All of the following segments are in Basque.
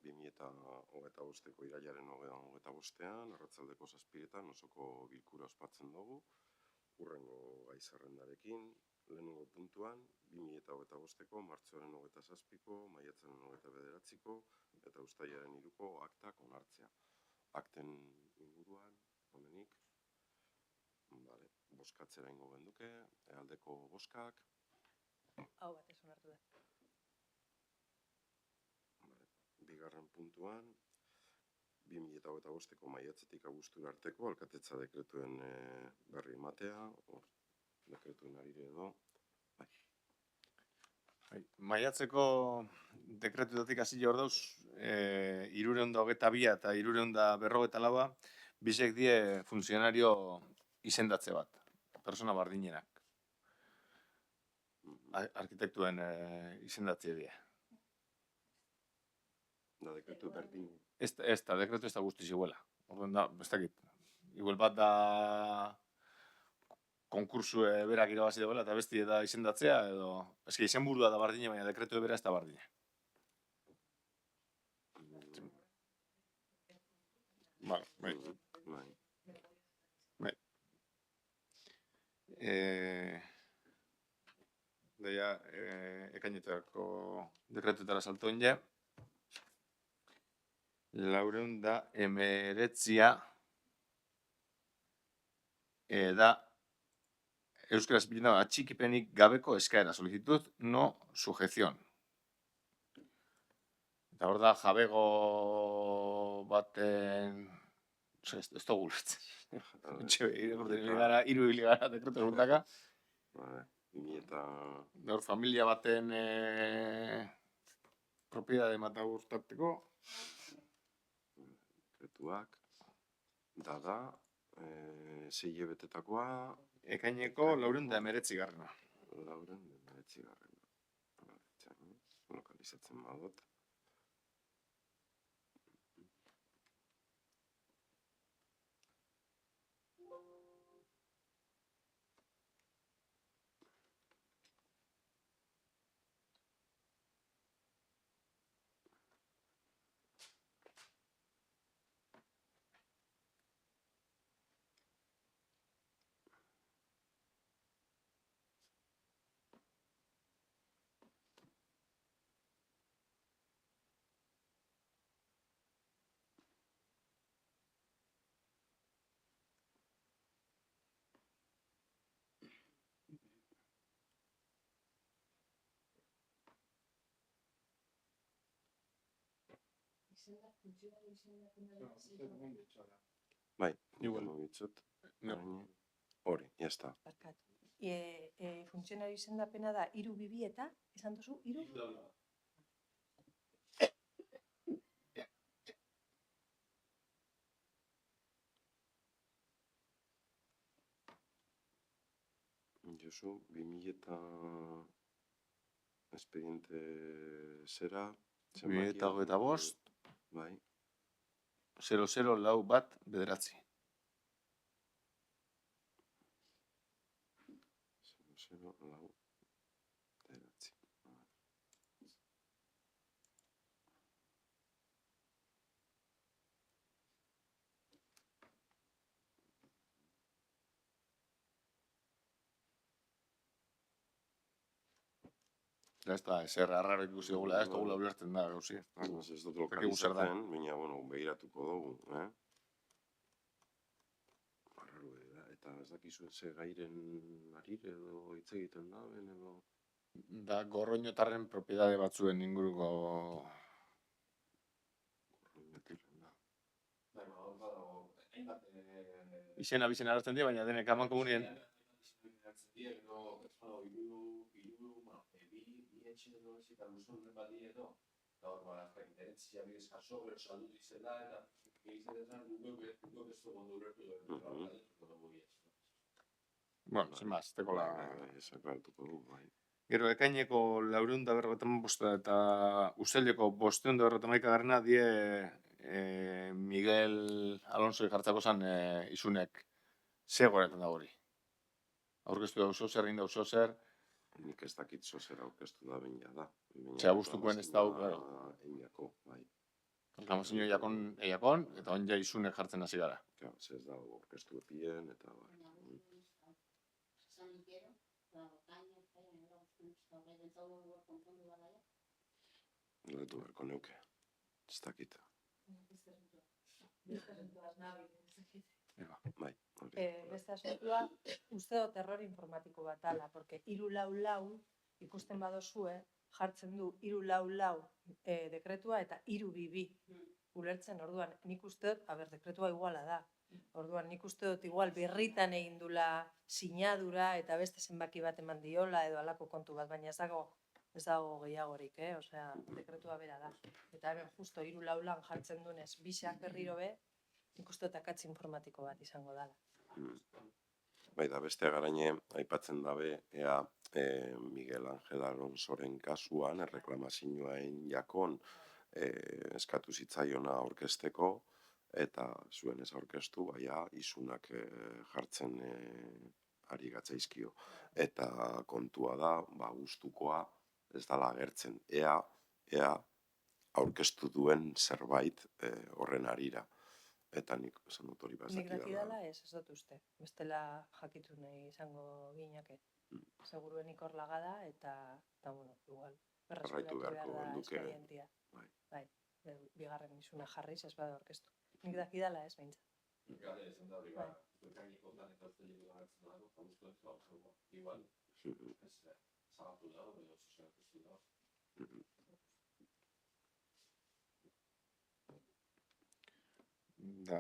2025ko irailaren 25ean, arratsaldeko 7etan osoko bilkura ospatzen dugu, hurrengo gai zerrendarekin, lehenengo puntuan, 2025ko martxoaren 27ko, maiatzaren 29ko eta uztailaren 3ko aktak onartzea. Akten inguruan, honenik, bozkatzera ingo genduke, aldeko bozkak. Hau batez onartu da. Bigarren puntuan, 2025ko maiatzetik abuztura arteko alkatetza dekretuen berri ematea, dekretuen arire edo. Maiatzeko dekretuetatik hasi hor dauz, 322 eta 354, bisek die funtzionario izendatze bat, persona bardinenak. Arkitektuen izendatze die. Da dekretu berdin. Ez da, dekretu ez da guztiz iguela. Orduan da, ez dakit. Igual bat da konkursu berak irabazi dagoela eta besti da izendatzea, edo... Eski izen burua da bardine, baina dekretu bera ez da bardine. Bai. Deia, ekainetako dekretuetara saltoen ja. 419 da euskaraz bilena atxikipenik gabeko eskaera, solicitud no sujeción. Eta hor da jabego baten... Ez da guletzen. Hiru hiligara dekretu eguntaka. Hor familia baten propiedade mata urtarteko. Dekretuak. Da, 6 hilabetetakoa. Ekaineko 419. 419. Lokalizatzen badut. Bai, igual bitzut. Hori, ya está. Funtzionario izendapena da 322 eta, esan duzu, 3? Josu, 2000 expediente zera. 2025. Bai. 0041 0041. Ez da, ezer arraro ikusi dugula, ez dugula ulertzen da, gauzi. Ez dut lokalizatzen, baina, behiratuko dugu, Eta ez dakizu ze gairen arire edo hitz egiten da, edo... Da, gorroinotarren propiedade batzuen inguruko... Izena bizena hartzen dira, baina denek aman komunien... Bueno, sin más, teko la... Gero, ekaineko 455 eta uztaileko 541 die Miguel Alonso jartzako zan isunek zegoetan da hori. Aurkeztu da usozer, egin da usozer. Nik ez dakit zozer aurkeztu da baina da. Txea guztukoen ez dauk, claro. Egiako, bai. Reklamazio eiakon, eta on ja isunek jartzen hasi gara. Claro, ez dago orkestu epien, eta Letu berko neuke, ez dakit. Bai, hori. Beste asuntua, uste dut error informatiko bat dala, porque 344 ikusten badozue, jartzen du 344 dekretua eta 322. Ulertzen, orduan, nik uste dut, dekretua iguala da. Orduan, nik uste dut igual berritan egin dula sinadura eta beste zenbaki bat eman diola edo alako kontu bat, baina ez dago gehiagorik, osea, dekretua bera da. Eta hemen justo 344 jartzen dunez, bisak berriro be, nik uste dut akatz informatiko bat izango dala. Bai, da beste garaine, aipatzen dabe, ea Miguel Ángel Alonsoren kasuan, erreklamazioain jakon, eskatu zitzaiona aurkezteko, eta zuen ez aurkeztu, baina isunak jartzen ari gatzaizkio. Eta kontua da, gustukoa ez dala agertzen. Ea aurkeztu duen zerbait horren arira. Eta nik esan dut hori Nik dakidala ez dut uste. Bestela jakitu nahi izango gineke. Seguruenik hor lagada eta bueno, igual. Erraitu beharko duke. Esperientia. Bai, bigarren isuna jarriz ez bada orkestu. Nik dakidala ez behintzat. Gale, esan da hori mekanikok lan eta uste dugu gartzen dago, eta uste dut gauza igual, ez zagatu dago, edo zuzenatu dago. Da,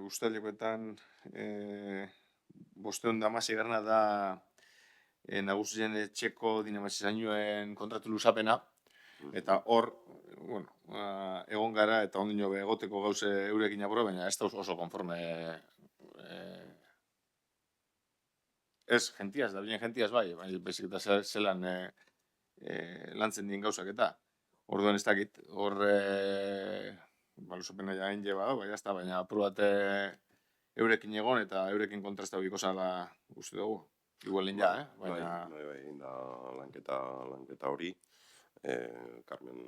ustailekoetan 511 da nagusien etxeko dinamizazioen kontratu luzapena, eta hor, bueno, egon gara eta ondino egoteko gauze eurekin apura, baina ez da oso konforme. Ez gentiaz, da bilen gentiaz bai, bezik eta zelan lantzen dien gauzak eta. Orduan ez dakit, hor luzapena jain jeba da, baina apurat eurekin egon eta eurekin kontrasta biko zala uste dugu. Igual ja, baina... Bai, da lanketa hori. Carmen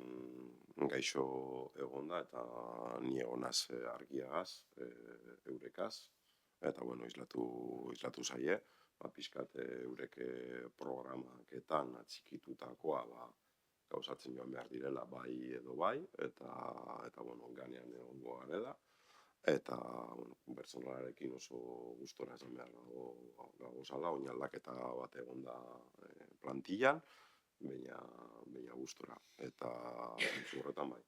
gaixo egonda eta ni egonaz argiagaz, eurekaz. Eta, bueno, islatu zaie. Pixkat eurek programaketan atxikitutakoa gauzatzen joan behar direla bai edo bai. Eta bueno, ganean egongo garela. Eta, bueno, personalarekin oso gustora esan behar gagozala, oin aldaketa bat egon da plantillan, baina gustora. Eta horretan bai,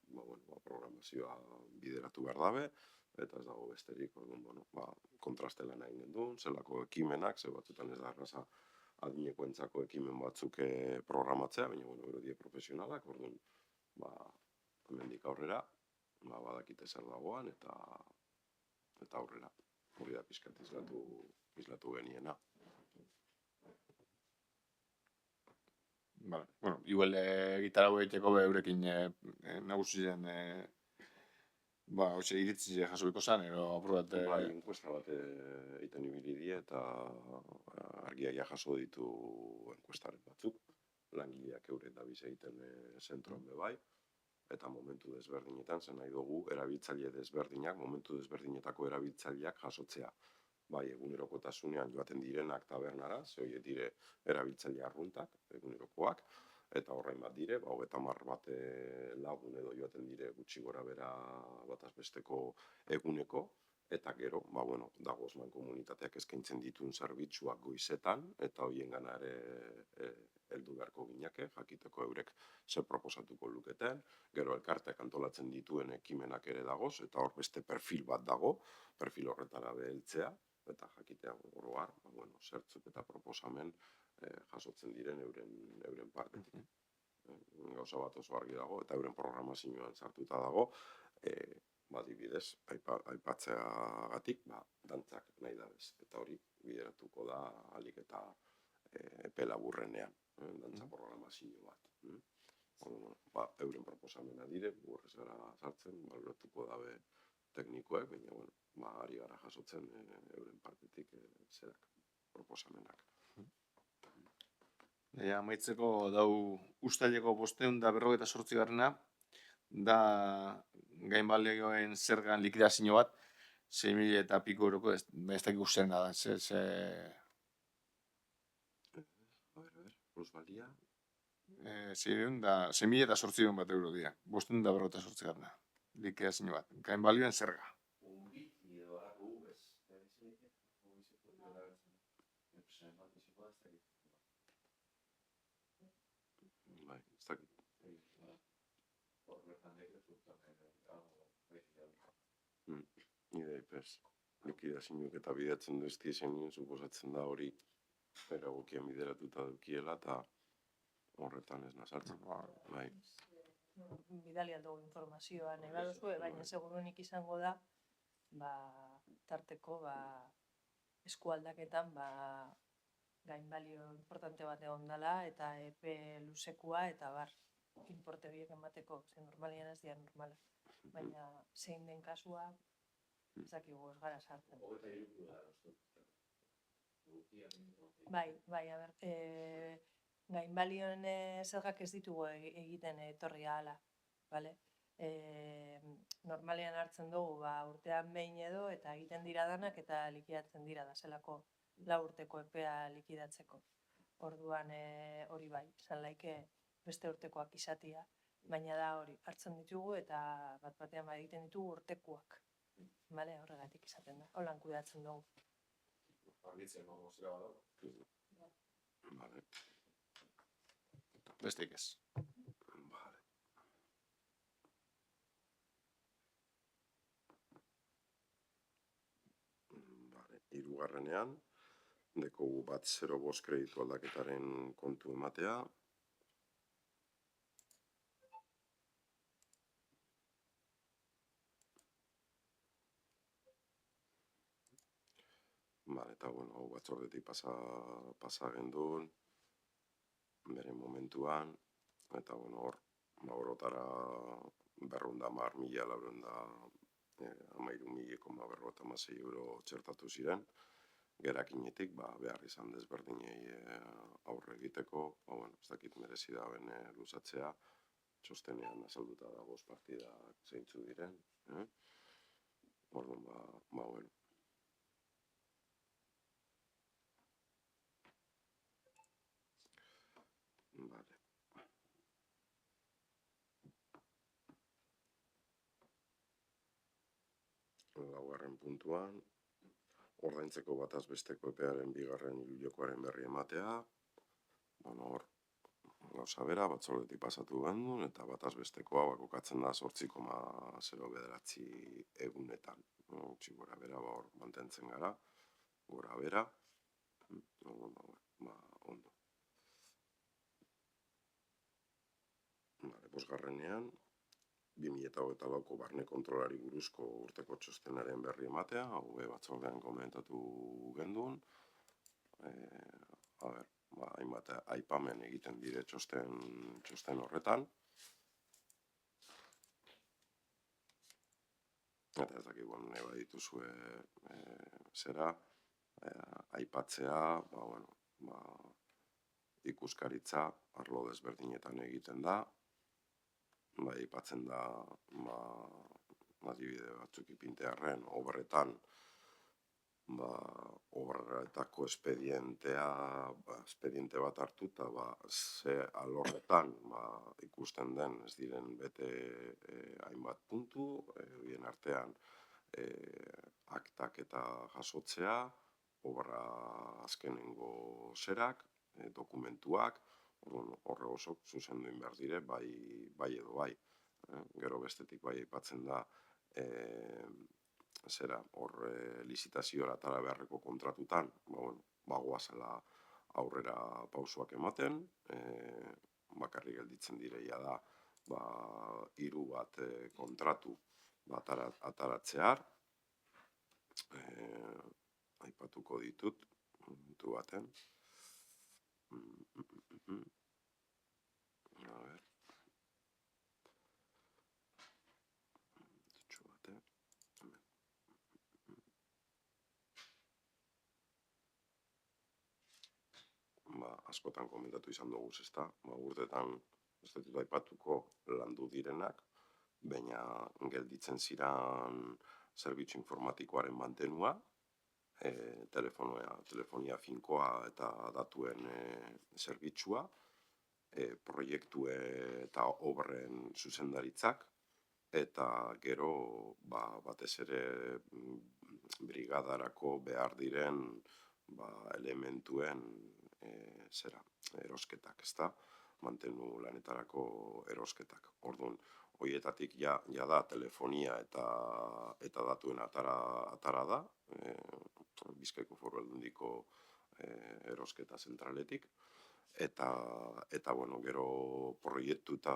programazioa bideratu behar dabe, eta ez dago besterik, kontrastela nahi gendun, zelako ekimenak, ze batzutan ez da erraza adinekoentzako ekimen batzuk programatzea, baina, gero die profesionalak, orduan, hemendik aurrera, badakite zer dagoan, eta aurrera, hori da pixkat islatu geniena. Bueno, igual gitarra egiteko eurekin nagusien iritzi jasobiko zan, ero aprobat... Enkuesta bat egiten ibili die eta argiaia jaso ditu enkuestaren batzuk. Langileak euren dabiz egiten zentroan bebai. Eta momentu desberdinetan, zen nahi dugu, erabiltzaile desberdinak, momentu desberdinetako erabiltzaileak jasotzea. Bai, egunerokotasunean joaten direnak tabernara, ze horiek dire erabiltzaile arruntak, egunerokoak, eta horrein bat dire, 30 bat lagun edo joaten dire gutxi gora bera bataz besteko eguneko, eta gero, dago osman komunitateak eskaintzen dituen zerbitzuak goizetan, eta horien gana ere heldu beharko gineke, jakiteko eurek ze proposatuko luketen, gero elkarteak antolatzen dituen ekimenak ere dagoz, eta hor beste perfil bat dago, perfil horretara beheltzea, eta jakitea oroar, zertzuk eta proposamen jasotzen diren euren partetik. Gauza bat oso argi dago, eta euren programazioan sartuta dago, adibidez, aipatzeagatik, dantzak nahi dabez, eta hori bideratuko da alik eta epe laburrenean, dantza programazio bat. Euren proposamena dire, burrez gara sartzen, baloratuko dabe teknikoek, baina, ari gara jasotzen euren partetik zerak proposamenak. Amaitzeko dau ustaileko 548. da gainbalioen zergan likidazio bat, 6.000 eta piko euroko, ez dakik zerna da, plusbalia. 6.000 eta 800 bat euro dira, 558 garna, likidazio bat, gainbalioen zerga. Bai, ez dakit. Nire ipez, likidazioak eta bidatzen du estizenien, suposatzen da hori eragokian bideratuta dukiela eta horretan ez nazartzen. Bai. Bidali aldugu informazioa nahi baduzue, baina seguruenik izango da, tarteko eskualdaketan gainbalio importante bat egon dela eta epe luzekua eta inporte horiek emateko, normalian ez dira normala. Baina zein den kasua, ez dakigu ez gara sartzen. Bai, a ber, gainbalioen zergak ez ditugu egiten etorri ahala, bale? Normalean hartzen dugu urtean behin edo eta egiten dira danak eta likidatzen dira da zelako 4 urteko epea likidatzeko. Orduan hori bai, izan laike beste urtekoak izatia, baina da hori, hartzen ditugu eta bat-batean egiten ditugu urtekoak. Bale, horregatik izaten da, holan kudeatzen dugu. Vale. Besteik ez. Vale. Vale, hirugarrenean, dekogu 105 kreditu aldaketaren kontu ematea. Vale, eta bueno, hau batzordetik pasa gendun, bere momentuan, eta bueno, hor, orotara 210.000, 13.056 euro txertatu ziren, gerakinetik, behar izan desberdinei aurre egiteko, bueno, ez dakit merezi da bene luzatzea, txostenean azalduta da 5 partidak zeintzu diren, orduan, bueno. Vale. Laugarren puntuan, ordaintzeko bataz besteko epearen 2. hiruhilekoaren berri ematea. Bueno, hor, gauza bera, batzordetik pasatu gendun, eta bataz bestekoa kokatzen da 8,09 egunetan. Gutxi gora bera, hor mantentzen gara, gora bera. Ondo. Vale, 5. 2024ko barne kontrolari buruzko urteko txostenaren berri ematea, hau batzordean komentatu gendun. Hainbat aipamen egiten dire txosten horretan. Eta ez dakik, nahi badituzue aipatzea, ikuskaritza arlo desberdinetan egiten da. Aipatzen da, adibide batzuk ipintearren, obretan, obretako espediente bat hartuta, ze alorretan ikusten den ez diren bete hainbat puntu, bien artean aktak eta jasotzea, obra azkenengo zerak, dokumentuak, horre oso zuzendu behar dire, bai edo bai. Gero bestetik bai aipatzen da, lizitazioa atara beharreko kontratutan, bagoazela aurrera pausoak ematen, bakarrik gelditzen direia da, 3 bat kontratu ataratzear, aipatuko ditut, momentu baten. A ver. Askotan komentatu izan dugu, ezta? Urtetan, ez dut aipatuko landu direnak, baina gelditzen ziran zerbitzu informatikoaren mantenua, telefonia finkoa eta datuen zerbitzua, proiektu eta obren zuzendaritzak, eta gero batez ere brigadarako behar diren elementuen erosketak, ezta? Mantenu lanetarako erosketak. Orduan, horietatik da telefonia eta datuen atara da, Bizkaiko Foru Aldundiko erosketa zentraletik, eta bueno, gero proiektu eta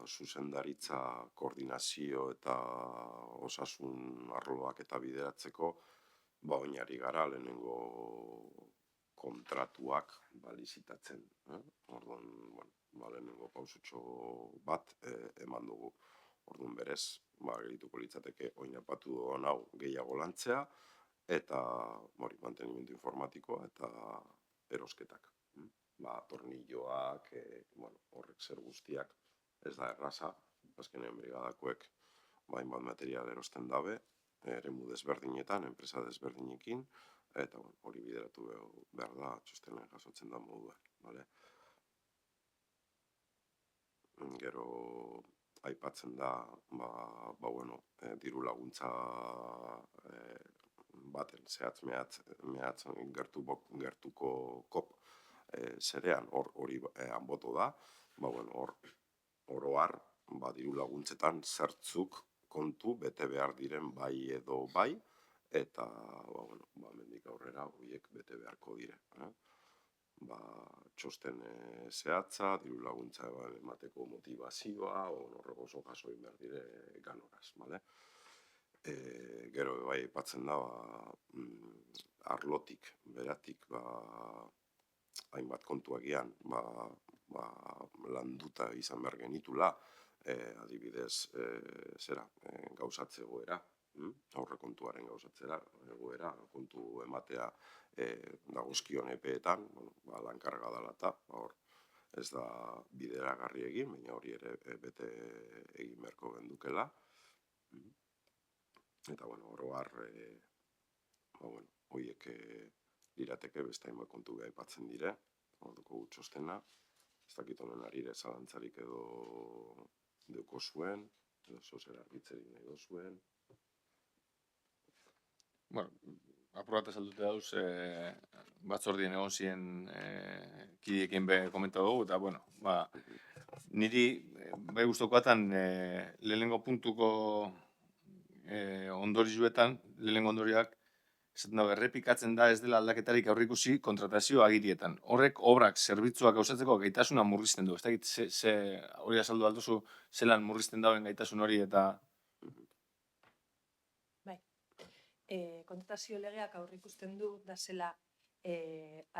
zuzendaritza, koordinazio eta osasun arloak eta bideratzeko, oinarri gara lehenengo kontratuak lizitatzen. Orduan, lehenengo pausutxo bat eman dugu. Orduan berez, gerituko litzateke oinapatu doan hau gehiago lantzea, eta mantenimendu informatikoa eta erosketak. Tornilloak, horrek zer guztiak, ez da erraza, azkenean brigadakoek hainbat material erosten dabe, eremu desberdinetan, enpresa desberdinekin, eta hori bideratu behar da txostenen jasotzen da moduan. Gero aipatzen da, diru laguntza baten zehatz gertuko kop zerean hori anboto da, oro har, diru laguntzetan zertzuk kontu bete behar diren bai edo bai, eta mendik aurrera horiek bete beharko dire. Txosten zehatza, diru laguntza emateko motivazioa, horreko oso jaso behar dire ganoraz, Gero bai aipatzen da, arlotik, beratik, hainbat kontuagian, landuta izan behar genitula, adibidez, gauzatze egoera, aurrekontuaren gauzatzera egoera, kontu ematea dagozkion epeetan, lankarga dela eta, ez da bideragarri egin, baina hori ere bete egin beharko gendukela. Eta, oro har, horiek lirateke beste hainbat kontu beha aipatzen dire, orduko gutxostena, ez dakit honen arire zalantzarik edo deuko zuen, edo zozer argitzerik nahi do zuen. Apur bat azaldute dauz, batzordien egon ziren kidiekin be komenta dugu, eta, niri bai guztokoatan lehenengo puntuko ondorioetan, lehenengo ondorioak, esaten dago, errepikatzen da ez dela aldaketarik aurreikusi kontratazio agirietan. Horrek obrak zerbitzuak gauzatzeko gaitasuna murrizten du. Ez dakit, hori azaldu alduzu, zelan murrizten dauen gaitasun hori eta... Bai, kontratazio legeak aurreikusten du, da zela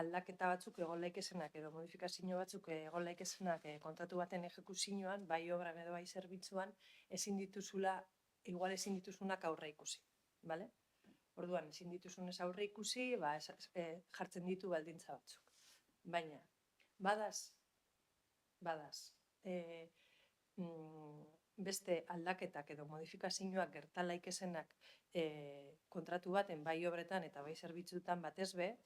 aldaketa batzuk egon laikesenak edo modifikazio batzuk egon laikesenak kontratu baten ejekuzioan, bai obran edo bai zerbitzuan, igual ezin dituzunak aurre ikusi, bale? Orduan, ezin dituzunez aurre ikusi, jartzen ditu baldintza batzuk. Baina, badaz, beste aldaketak edo modifikazioak gerta laikesenak kontratu baten bai obretan eta bai zerbitzutan batez be,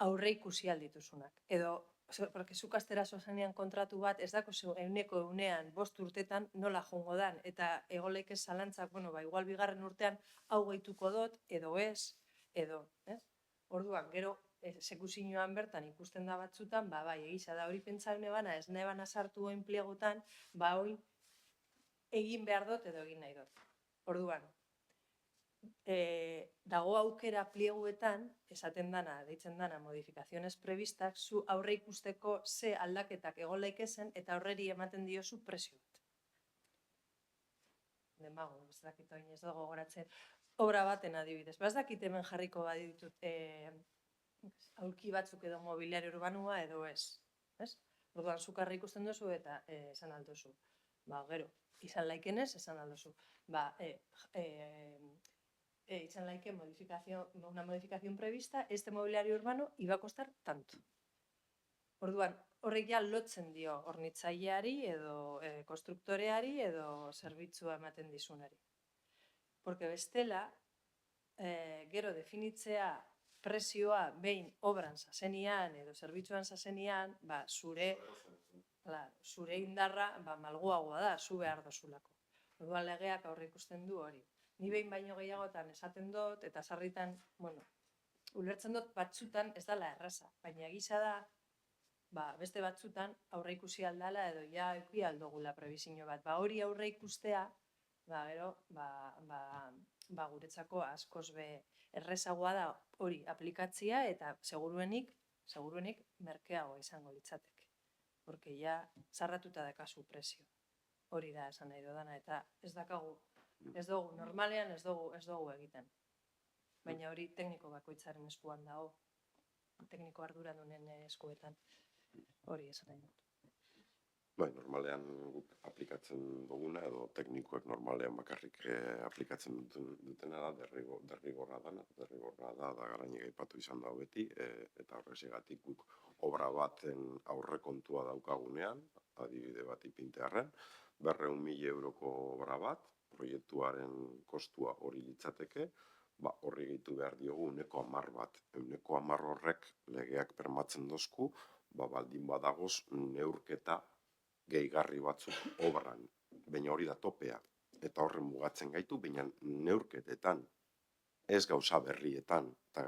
aurre ikusi aldituzunak. Edo, porque zuk astera zozenean kontratu bat, ez dako euneko eunean 5 urtetan nola jongo dan, eta egoleik ez zalantzak, igual bigarren urtean hau gehituko dut, edo ez, edo, ez? Orduan, gero, exekuzioan bertan ikusten da batzutan, bai, egisa da hori pentsa nebana, ez nebana sartu oin pliegotan, hori egin behar dut edo egin nahi dut. Orduan, dago aukera plieguetan, esaten dana, deitzen dana, modifikaziones previstak, zu aurre ikusteko ze aldaketak egon laikezen eta horreri ematen diozu presio bat. Demago, ez dakit oin ez dago goratzen, obra baten adibidez. Ez dakit hemen jarriko baditut aulki batzuk edo mobiliario urbanua edo ez. Orduan, zukarri ikusten duzu eta esan alduzu. Gero, izan laikenez, esan alduzu. Izan laike una modificación prevista, este mobiliario urbano iba a costar tanto. Orduan, horrek ja lotzen dio hornitzaileari edo konstruktoreari edo zerbitzua ematen dizunari. Porque bestela, gero definitzea prezioa behin obran zazenian edo zerbitzuan zazenian, zure indarra malguagoa da, zu behar dozulako. Orduan legeak aurreikusten du hori. Ni behin baino gehiagotan esaten dut, eta sarritan, ulertzen dut batzutan ez dela erraza, baina gisa da, beste batzutan aurreikusi aldala edo ja eduki aldogula prebizio bat. Hori aurreikustea, gero, guretzako askoz be errezagoa da hori aplikatzia eta seguruenik merkeago izango litzateke. Porque ja zarratuta dakazu prezio. Hori da esan nahi dudana eta normalean ez dugu egiten. Baina hori tekniko bakoitzaren eskuan dago. Tekniko arduradunen eskuetan. Hori esan nahi dut. Bai, normalean guk aplikatzen duguna edo teknikoek normalean bakarrik aplikatzen dutena da derrigorra da garainik aipatu izan da beti, eta horrexegatik guk obra baten aurrekontua daukagunean, adibide bat ipintearren, 200.000 euroko obra bat, proiektuaren kostua hori litzateke, horri gehitu behar diogu 10% bat. 10% horrek legeak bermatzen dozku, baldin badagoz neurketa gehigarri batzuk obran, baina hori da topea, eta horren mugatzen gaitu, baina neurketetan, ez gauza berrietan, eta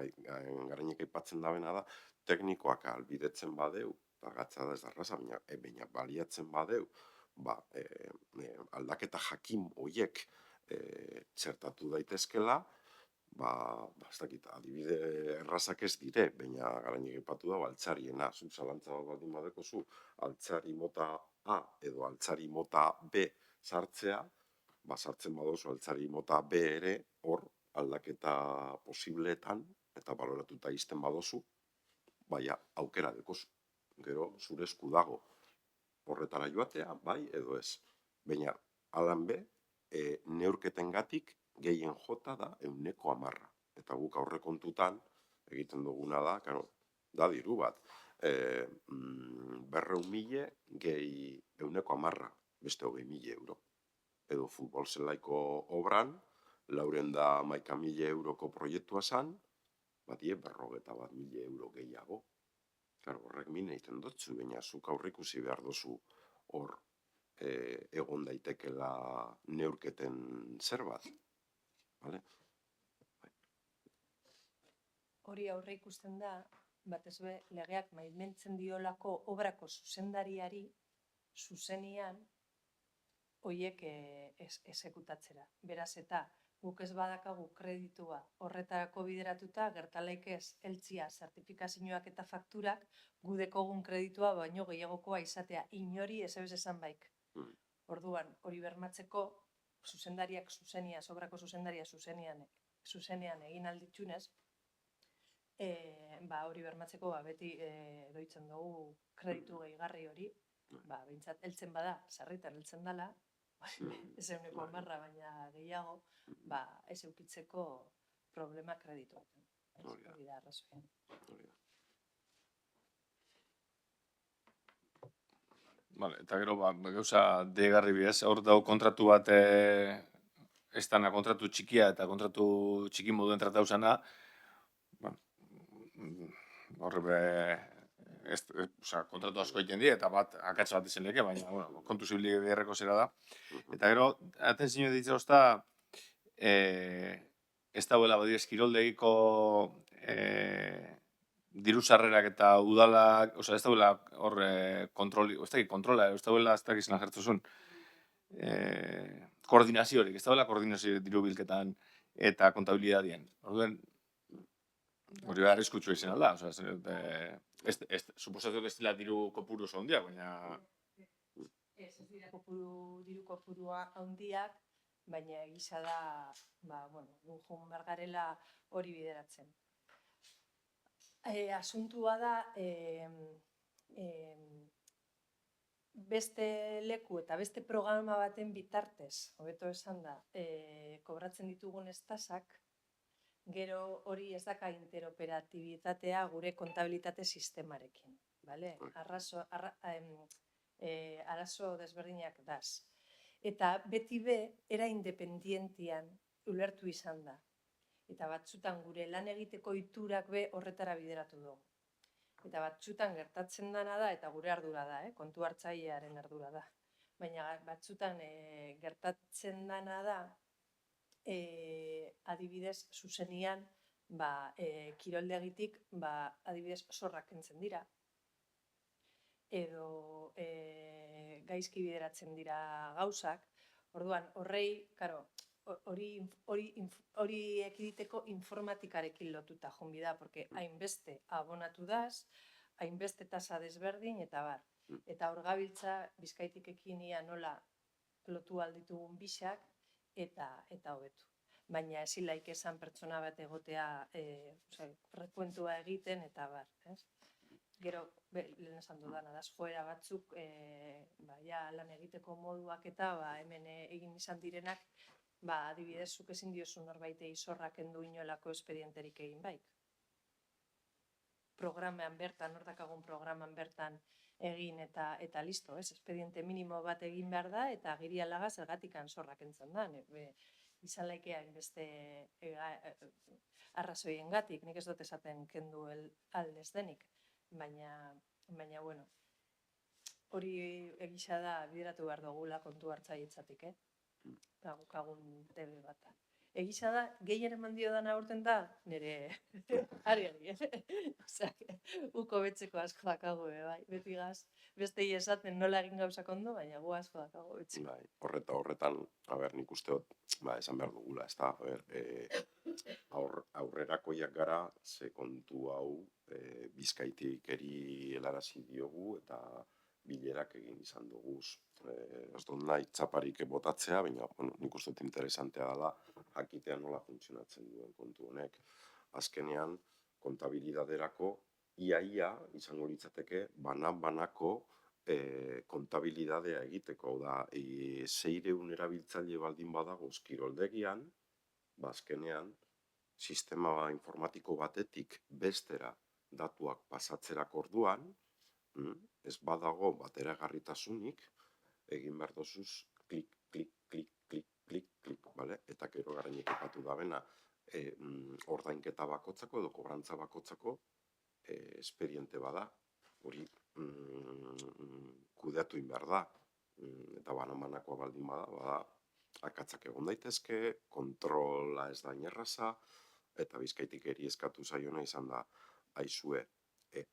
garainik aipatzen dabena da, teknikoak albidetzen badeu, eta gatza da ez da erraza, baina baliatzen badeu, aldaketa jakin horiek txertatu daitezkela, ez dakit, adibide errazak ez dire, baina garainik aipatu da, altzariena, zuk zalantza bat baldin badekozu, altzari mota A edo altzari mota B sartzea, sartzen badozu altzari mota B ere, hor aldaketa posibleetan, eta baloratuta izten badozu, aukera dekozu. Gero, zure esku dago, horretara joatea, bai edo ez. Baina, alan be, neurketengatik gehien jota da 10%. Eta guk aurrekontutan egiten duguna da diru bat. 200.000 gehi 10%, beste 20.000 euro. Edo futbol zelaiko obran, 411.000 euroko proiektua zan, 51.000 euro gehiago. Horrek min egiten dutzu, baina zuk aurrikusi behar dozu hor egon daitekela neurketen zer bat. Hori aurre ikusten da, batez be, legeak baimentzen diolako obrako zuzendariari zuzenian horiek exekutatzera. Beraz eta guk ez badakagu kreditua horretarako bideratuta, gertalaikez eltzia zertifikazioak eta fakturak gudekogun kreditua baino gehiagokoa izatea inori ez esan baik. Orduan, hori bermatzeko zuzendariak zuzenian, obrako zuzendaria zuzenean egin alditxunez, hori bermatzeko beti doitzen dugu kreditu gehigarri hori, behintzat heltzen bada, sarritan heltzen dela, ez 100%, baina gehiago, ez eukitzeko problema kredituetan. Hori da arrazoia. Eta gero, gauza degarri bidez, hor dago kontratu bat, ez dana kontratu txikia eta kontratu txiki moduen tratau zana, horre kontratu asko egiten di, eta bat akatsa bat izan leke, baina kontu zibili beharreko zera da. Eta gero, atentzio ditzen ozta, ez dauela badi eskiroldegiko diru sarrerak eta udalak, ez dauela hor kontroli, ez dakit kontrola, ez dauela ez dakit zelan jertzuzun, koordinaziorik, ez dauela koordinaziorik diru bilketan eta kontabilidadien. Orduen, hori behar eskutxua izan alda, suposatu ez dira diru kopuru oso handiak, baina... Ez dira diru kopurua handiak, baina egisa da, gun bergarela hori bideratzen. Asuntua da, beste leku eta beste programa baten bitartez, hobeto esan da, kobratzen ditugun tasak, gero hori ez daka interoperatibitatea gure kontabilitate sistemarekin. bale? Arazo desberdinak daz. Eta beti be, era independientian ulertu izan da. Eta batzutan gure lan egiteko iturak be horretara bideratu dugu. Eta batzutan gertatzen dana da, eta gure ardura da, kontu hartzailearen ardura da. Baina batzutan gertatzen dana da, adibidez, zuzenian, kiroldegitik, adibidez, zorrak kentzen dira. Edo gaizki bideratzen dira gauzak. Orduan, hori ekiditeko informatikarekin lotuta jonbi da, porque hainbeste abonatu daz, hainbeste tasa desberdin, eta bar. Eta hor gabiltza, Bizkaitik ekinia nola lotu alditugun bixak, eta hobetu. Baina ezilaik esan pertsona bat egotea rekuentua egiten, eta bar. Gero, lehen esan dudana, da, joera batzuk, lan egiteko moduak eta hemen egin izan direnak, adibidez, zuk ezin diozu norbaitei zorrak kendu inolako espedienterik egin baik. Programean bertan, hor dakagun programan bertan egin eta listo, espediente minimo bat egin behar da, eta agirialaga zergatikan zorrak kentzen da. Izan laikea beste arrazoiengatik, nik ez dut esaten kendu aldez denik. Baina, bueno, hori egisa da bideratu behar dugula kontu hartzailetzatik, eta gukagun TV bat. Egisa da, gehien eman dio dana aurten da, nire ari. Uko betzeko asko dakagu, bai, beti gaz. Beste esaten nola egin gauzak ondo, baina gu asko dakago betzeko. Horretan, nik uste dut, esan behar dugula, ez da, aurrerakoiak gara, ze kontu hau Bizkaitik eri helarazi diogu eta bilerak egin izan dugu. Ez dut nahi txaparik botatzea, baina nik uste dut interesantea dela jakitea nola funtzionatzen duen kontu honek. Azkenean, kontabilidaderako ia izango litzateke banan-banako kontabilidadea egiteko. Da, 600 erabiltzaile baldin badagoz kiroldegian, azkenean, sistema informatiko batetik bestera datuak pasatzerak orduan, ez badago bateragarritasunik, egin behar dozuz klik, klik, klik, klik, klik, klik, eta gero garainik epatu dabena ordainketa bakotzako edo kobrantza bakotzako espediente bada, hori kudeatu behar da, eta banan-banakoa baldin bada, akatzak egon daitezke, kontrola ez da inerraza, eta Bizkaitik eri eskatu zaiona izan da, aizue,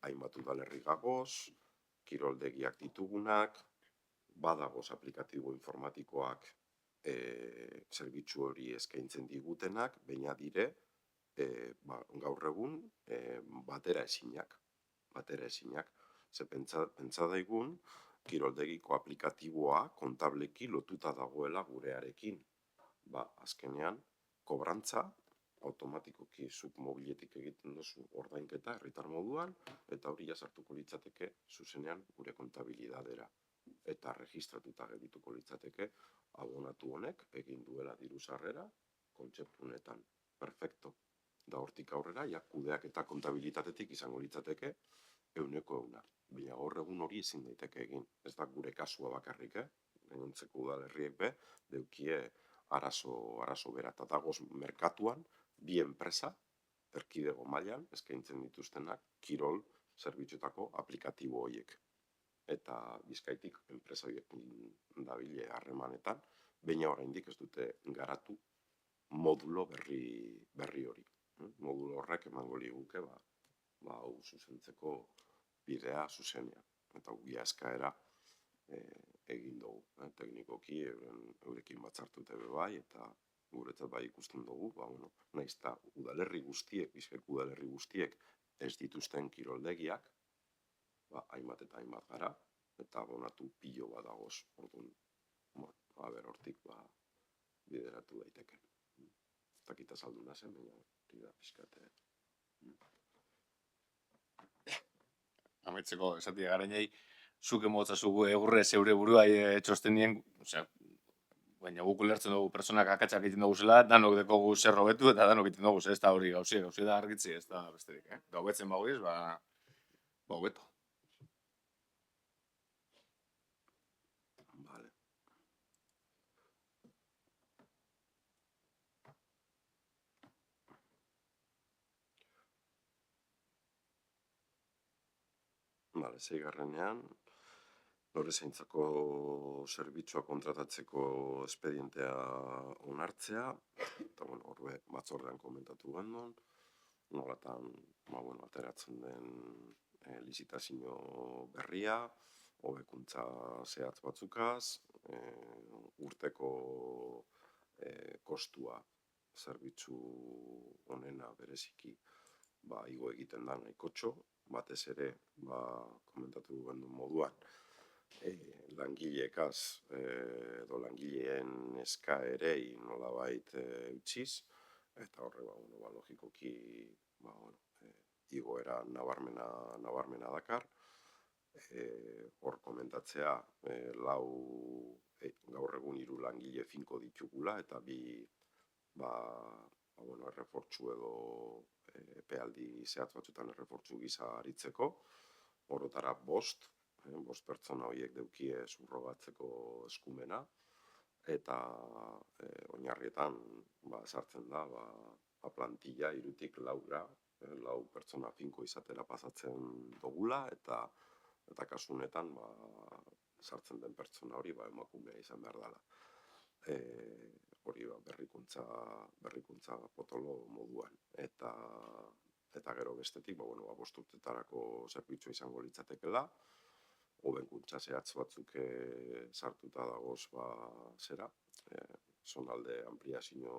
hainbat udalerri gagoz, kiroldegiak ditugunak, badagoz aplikatibo informatikoak zerbitzu hori eskaintzen digutenak, baina dire, gaur egun, batera ezinak. Ze pentsa daigun, kiroldegiko aplikatiboa kontableki lotuta dagoela gurearekin. Azkenean, kobrantza, automatikoki zuk mobiletik egiten duzu ordainketa herritar moduan, eta hori jasartuko litzateke zuzenean gure kontabilidadera. Eta registratuta gedituko litzateke abonatu honek egin duela diru sarrera kontzeptu honetan. Perfecto. Da hortik aurrera, kudeak eta kontabilitatetik izango litzateke 100%. Baina gaur egun hori ezin daiteke egin. Ez da gure kasua bakarrik, gainontzeko udalerriek be, deukie arazo bera. Eta dagoz merkatuan, bi enpresa, erkidego mailan eskaintzen dituztenak kirol zerbitzuetako aplikatibo horiek. Eta Bizkaitik enpresa horiekin dabile harremanetan, baina oraindik ez dute garatu modulo berri hori. Modulo horrek emango liguke hau zuzentzeko bidea zuzenean. Eta guia eskaera egin dugu. Teknikoki eurekin batzartute bai, eta guretzat bai ikusten dugu, nahiz eta udalerri guztiek, Bizkaiko udalerri guztiek ez dituzten kiroldegiak, hainbat eta hainbat gara, eta abonatu pilo bat dagoz. Orduan, hortik bideratu daiteke. Ez dakita saldu nazen, baina hori da pixkate. Ametzeko, esatia garenei, zuke motzazugu egurre zeure burua txostenien, baina guk ulertzen dugu pertsonak akatsak egiten dugu zela, danok dekogu zer hobetu eta danok egiten dugu, ez da hori gauzi da argitzi, ez da besterik. Gaubetzen bagoiz, hobeto. Vale, 6. Lorezaintzako zerbitzua kontratatzeko espedientea onartzea, eta bueno, horbe batzordean komentatu genuen, nolatan ateratzen den lizitazio berria, hobekuntza zehatz batzukaz, urteko kostua zerbitzu honena bereziki igo egiten da nahikotxo, batez ere, komentatu genuen moduan, langileekaz edo langileen eskaerei nolabait utziz, eta horre logikoki igoera nabarmena dakar. Hor komentatzea gaur egun 3 langile finko ditugula, eta 2 errefortzu edo epealdi zehatz batzutan errefortzu gisa aritzeko, orotara 5 pertsona horiek daukie subrogatzeko eskumena, eta oinarrietan sartzen da plantilla 3tik 4ra, 4 pertsona finko izatera pasatzen dugula, eta kasu honetan sartzen den pertsona hori emakumea izan behar dela. Hori berrikuntza potolo moduan, eta gero bestetik 5 urtetarako zerbitzua izango litzatekela, hobenkuntza zehatz batzuk sartuta dagoz zonalde ampliazio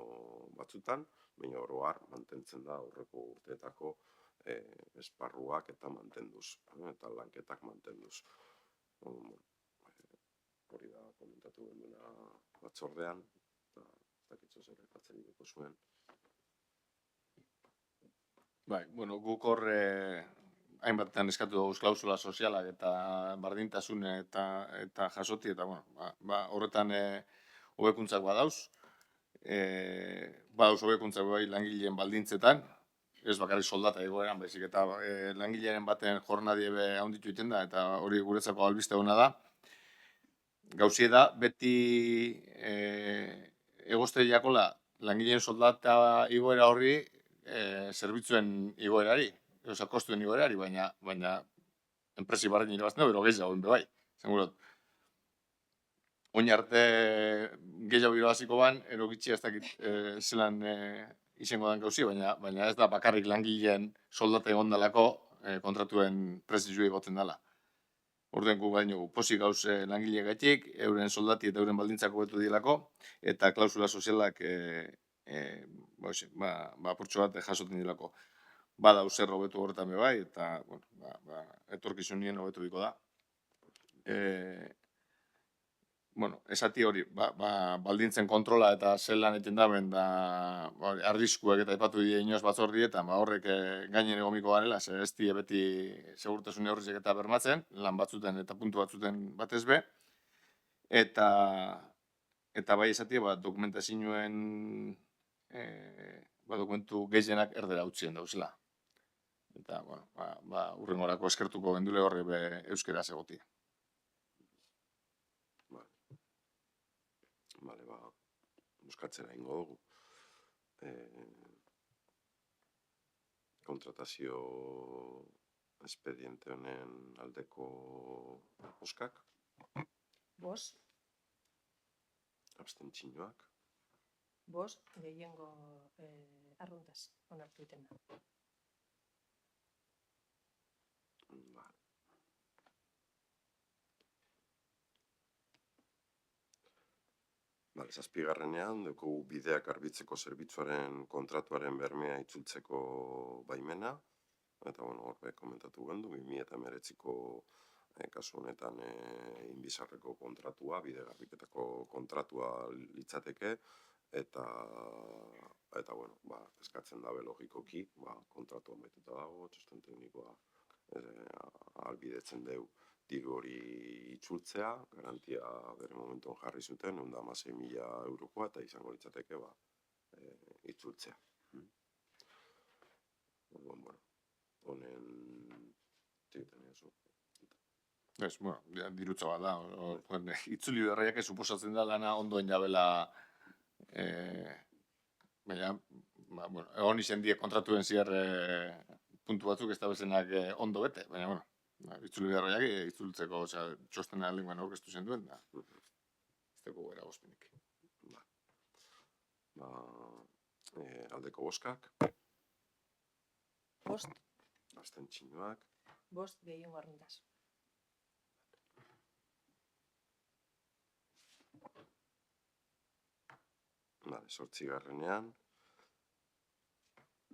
batzutan, baina oro har mantentzen da aurreko urteetako esparruak eta mantenduz, eta lanketak mantenduz. Hori da komentatu genuena batzordean, eta ez dakitzu zer epatzen duko zuen. Guk hor hainbatetan eskatu dugu klausula sozialak eta bardintasun eta jasoti, eta horretan hobekuntzak badauz. Badauz hobekuntzak langileen baldintzetan, ez bakarrik soldata igoeran, baizik eta langilearen baten jornadie handitu egiten da, eta hori guretzako albiste hona da. Gauzie da, beti egoste jakola langileen soldata igoera horri zerbitzuen igoerari, oza, kostuen igoerari, baina enpresi barren irabazten da, bero gehiago bai. Zengurot, oin arte gehiago irabaziko ban, erokitxia ez dakit zelan izango dan gauzi, baina ez da bakarrik langileen soldata egon dalako kontratuen prezizua igotzen dela. Orduan gu baino pozik gauz langileagatik, euren soldati eta euren baldintzako betu dielako, eta klausula sozialak apurtxo bat jasoten dilako. Bada zer hobetu horretan bai, eta etorkizunien hobetu diko da. Esati hori, baldintzen kontrola eta zelan eten daben, arriskuak eta ipatu dide inoz batzordietan, horrek gainen egomiko garela, ze ez die beti segurtasun neurrizek eta bermatzen, lan batzuten eta puntu batzuten batez be, eta bai esati dokumentazioen dokumentu gehienak erdera utzien dauzela. Eta, urrengorako eskertuko gendule horre euskera egotia. Buskatzera ingo dugu. Kontratazio espediente honen aldeko boskak. 5. Abstentzioak. 5 gehiengo arruntaz onartu iten da. Bale, 7. Dugu bideak arbitzeko zerbitzuaren kontratuaren bermea itzultzeko baimena, eta horbe komentatu gendu, 2019ko kasu honetan inbizarreko kontratua, bide garbiketako kontratua litzateke, eta eskatzen dabe logikoki, kontratua maituta dago, txosten teknikoa albidetzen deu diru hori itzultzea, garantia bere momentuan jarri zuten, 116.000 eurokoa, eta izango litzateke itzultzea. Honen txegiten ezo. Ez, dirutza bat da. Itzuli berraiak suposatzen da lana ondoen jabela, baina, egon izen die kontratuen ziar puntu batzuk ez da bezenak ondo bete, baina, Itzuli beharroiak, itzultzeko, txostena lenguan aurkeztu zen duen, da. Ez dugu era gozpenik. Aldeko boskak, Bost, abstentzioak, bost gehiengo arruntas. Zortzigarrenean,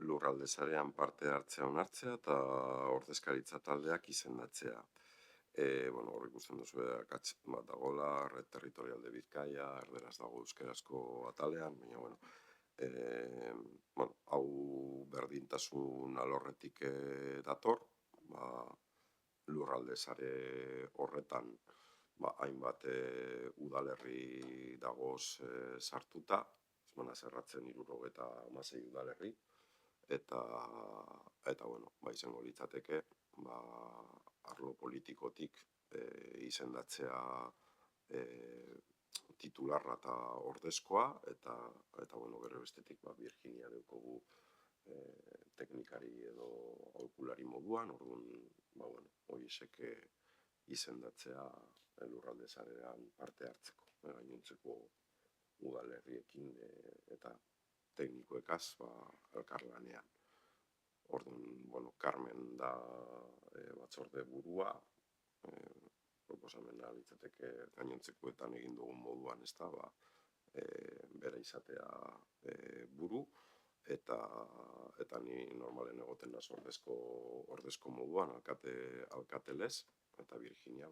lurralde sarean parte hartzea onartzea eta ordezkaritza taldeak izendatzea. Hor ikusten duzu akats bat dagoela, Red Territorial de Bizkaia, erderaz dago euskerazko atalean, baina, hau berdintasun alorretik dator, lurralde sare horretan hainbat udalerri dagoz sartuta, zerratzen 76 udalerri, eta izango litzateke, arlo politikotik izendatzea titularra eta ordezkoa, eta gero bestetik Virginia daukagu teknikari edo aholkulari moduan, orduan, horiek izendatzea lurralde sarean parte hartzeko, gainontzeko udalerriekin eta teknikoekaz elkarlanean. Orduan, Carmen da batzorde burua, proposamena litzateke gainontzekoetan egin dugun moduan, ez da, bera izatea buru, eta ni normalen egoten naz ordezko moduan, alkatelez, eta Virginia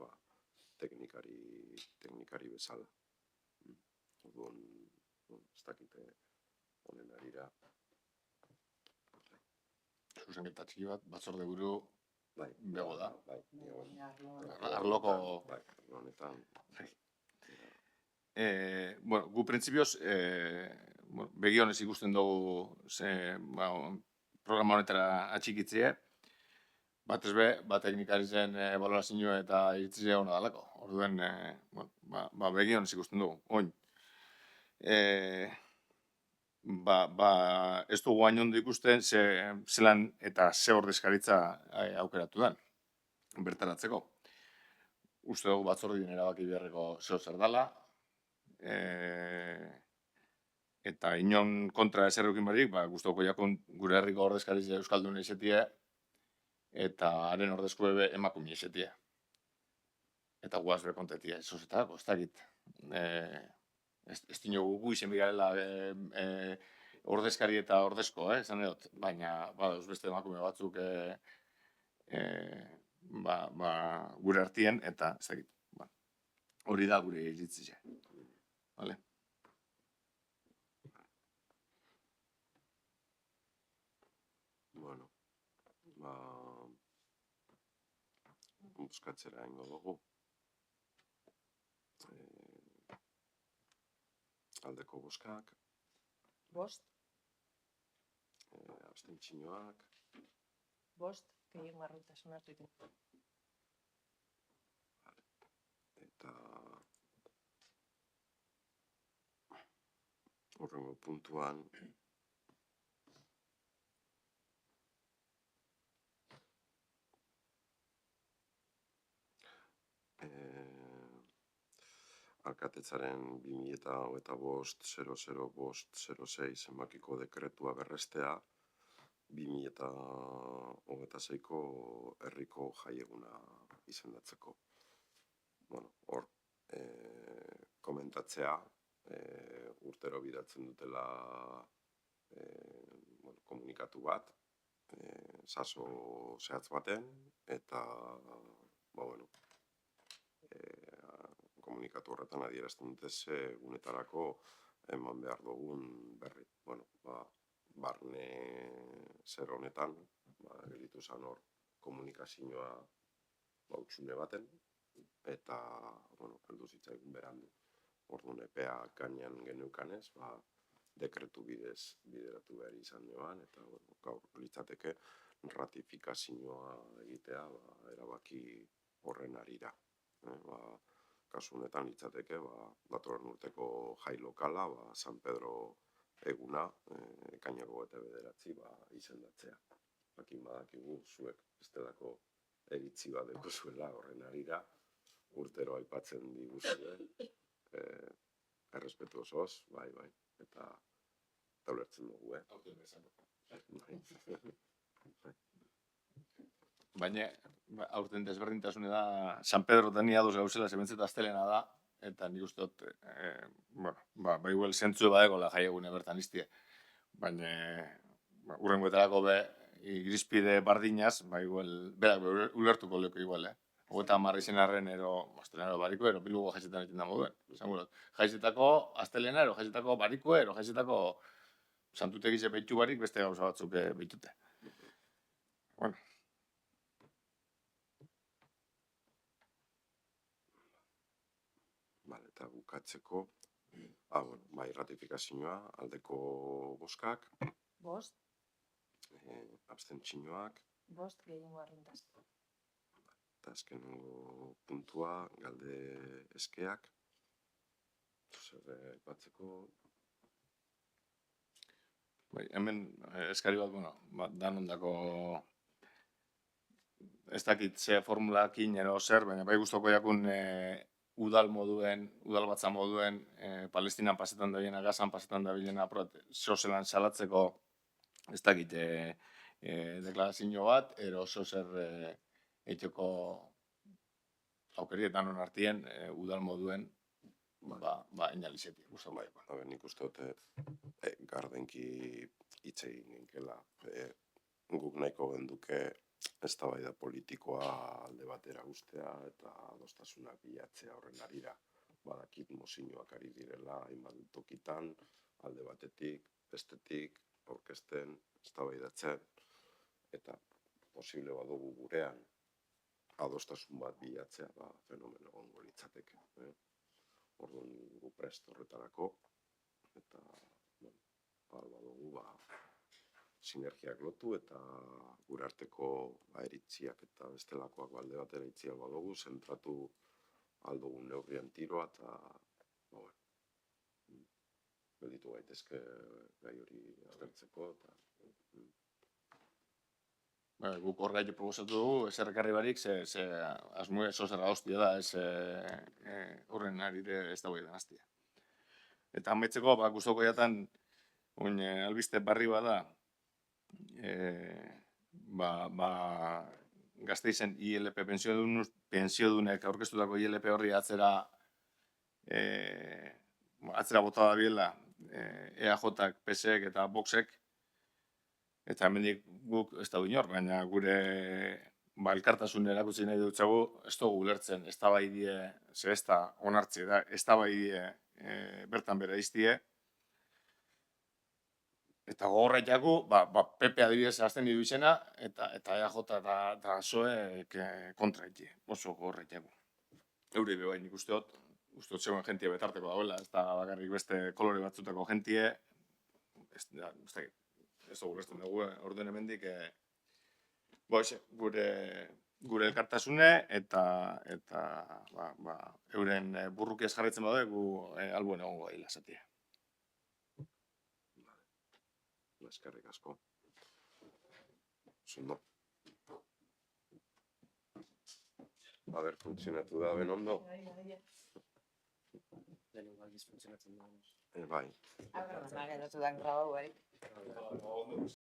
teknikari bezala. Orduan, ez dakite honen arira. Zuzenketa txiki bat, batzorde buru bego da. Arloko. Honetan. Gu printzipioz, begionez ikusten dugu programa honetara atxikitzea, batez be, teknikarizen balorazio eta iritzia hona dalako. Orduen, begionez ikusten dugu, oin. Ez dugu hain ondo ikusten zelan eta ze ordezkaritza aukeratu den, bertaratzeko. Uste dugu batzordien erabaki beharreko zer dala, eta inon kontra eserrukin barik, guztoko jakun gure herriko ordezkaritza euskaldun izetie, eta haren ordezko bebe emakumi izetie. Eta guaz be kontetia, esozetako, ez dakit. Ez dinogu gu izen bigarela ordezkari eta ordezko, esan edot, baina dauz beste emakume batzuk gure artien, eta ez dakit, hori da gure iritzia. Vale? Buskatzera ingo dugu. Aldeko boskak, Bost, abstentzioak, bost gehiengo arruntas onartu ditu. eta horrengo puntuan alkatetzaren 2025-00-506 zenbakiko dekretua berrestea 2026ko herriko jaieguna izendatzeko. Hor, komentatzea, urtero bidatzen dutela komunikatu bat, saso zehatz baten, eta komunikatu horretan adierazten dute ze gunetarako eman behar dugun berri. Barne zer honetan, gelditu zan hor komunikazioa hutsune baten, eta, heldu zitzaigun berandu. Orduan epea gainean geneukanez, dekretu bidez bideratu behar izan joan, eta gaur litzateke ratifikazioa egitea erabaki horren arira. Kasu honetan litzateke, datorren urteko jai lokala, San Pedro eguna, ekainako eta 9 izendatzea. Jakin badakigu zuek ez delako eritzi bat zuela horren arira, urtero aipatzen diguzue, errespetu osoz, bai, eta ulertzen dugu, Baina, aurten desberdintasune da, San Pedro tani ados gauzela, zebentzeta astelena da, eta nik uste dut, bai igual zentzue badekola jaiegune bertan iztie. Baina, urrengoetarako irizpide bardinaz, bai igual, berak ulertuko leko igual, Hogeta marri zenarren ero, astelena ero bariko, ero Bilboko jaizetan egiten da moduen. Jaizetako astelena ero, jaizetako bariko, ero jaizetako santutegize behitu barik beste gauza batzuk behitute. Bueno. Vale, eta bukatzeko, bai, ratifikazioa, aldeko boskak, Bost, abstentzioak, bost gehiengo arruntaz. eta azkenengo puntua, galde eskeak, zer aipatzeko. Bai, hemen eskari bat, danondako ez dakit ze formulakin ero zer, baina bai guztoko jakun udal batza moduen Palestinan pasetan da bilena, Gazan pasetan da bilena, zozelan salatzeko ez dakit deklarazio bat, ero zozer eiteko aukerietan hon artien udal moduen inalizeti. Bai, nik uste dute gardenki hitz egin ginkela. Guk nahiko genduke eztabaida politikoa alde batera ustea eta adostasunak bilatzea horren arira. Badakit mozinoak ari direla, hainbat tokitan, alde batetik, bestetik, orkesten, eztabaidatzen, eta posible badugu gurean adostasun bat bilatzea, fenomeno egongo litzateke. Orduan gu prest horretarako, eta badugu sinergiak lotu eta gure arteko eritziak eta bestelakoak alde batera itziak badugu, zentratu aldugun neurrian tiroa eta gelditu gaitezke gai hori aztertzeko. Guk hor gaitu proposatu dugu, ez errekarri barik, ze asmue zozer adostia da, ez horren arire ez dago edan hastia. Eta ametzeko, guztoko jatan, albiste barri bada, Gasteizen ILP pensiodunek aurkeztutako ILP horri atzera bota da biela EAJak, PSek eta Voxek, eta hemendik guk ez da inor, baina gure elkartasun erakutsi nahi dutxagu, ez dugu ulertzen, ez da baidie, ze ez da onartze da, ez da baidie bertan bera iztie, eta gogorraitaku, PP adibidez azten didu izena, eta EAJ eta SOE kontra iti, oso gogorraitaku. Euri bebain nik uste dut zegoen jentie betarteko dagoela, ez da bakarrik beste kolore batzutako jentie, ez dugu ulertzen dugu, orduen hemendik, gure elkartasune eta euren burruki ez jarraitzen badu, gu albuen egongo gaila esatia. Eskerrik asko. Zundo. A ber, funtzionatu da ben ondo. Lehenengo aldiz funtzionatzen da. Bai. Geratu da grabau, bai.